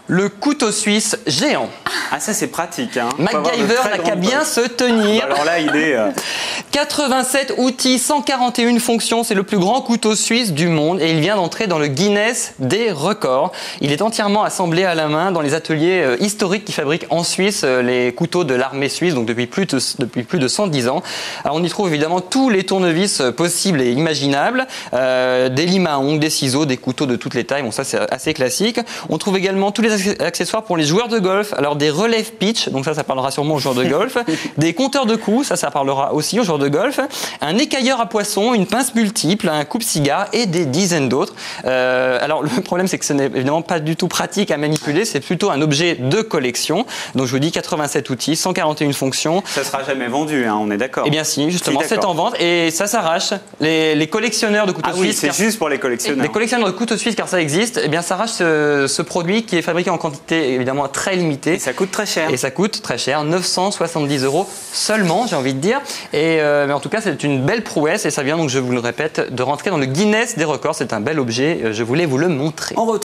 Le couteau suisse géant. Ah, ça c'est pratique. Hein. MacGyver n'a qu'à bien se tenir. Alors là, il est... 87 outils, 141 fonctions, c'est le plus grand couteau suisse du monde et il vient d'entrer dans le Guinness des records. Il est entièrement assemblé à la main dans les ateliers historiques qui fabriquent en Suisse les couteaux de l'armée suisse, donc depuis plus de 110 ans. Alors on y trouve évidemment tous les tournevis possibles et imaginables, des limes à ongles, des ciseaux, des couteaux de toutes les tailles, bon ça c'est assez classique. On trouve également tous les accessoires pour les joueurs de golf, alors des relèves pitch, donc ça parlera sûrement aux joueurs de golf, des compteurs de coups, ça parlera aussi aux joueurs de golf, un écailleur à poisson, une pince multiple, un coupe-cigare et des dizaines d'autres. Alors le problème c'est que ce n'est évidemment pas du tout pratique à manipuler, c'est plutôt un objet de collection. Donc je vous dis 87 outils, 141 fonctions. Ça sera jamais vendu, hein, on est d'accord. Eh bien si, justement, c'est en vente et ça s'arrache. Les collectionneurs de couteaux suisses. Oui, c'est juste pour les collectionneurs. Les collectionneurs de couteaux suisses, car ça existe, eh bien s'arrachent ce produit qui est fabriqué en quantité évidemment très limitée. Et ça coûte très cher. Et ça coûte très cher, 970 € seulement, j'ai envie de dire. Mais en tout cas, c'est une belle prouesse et ça vient donc, je vous le répète, de rentrer dans le Guinness des records. C'est un bel objet, je voulais vous le montrer.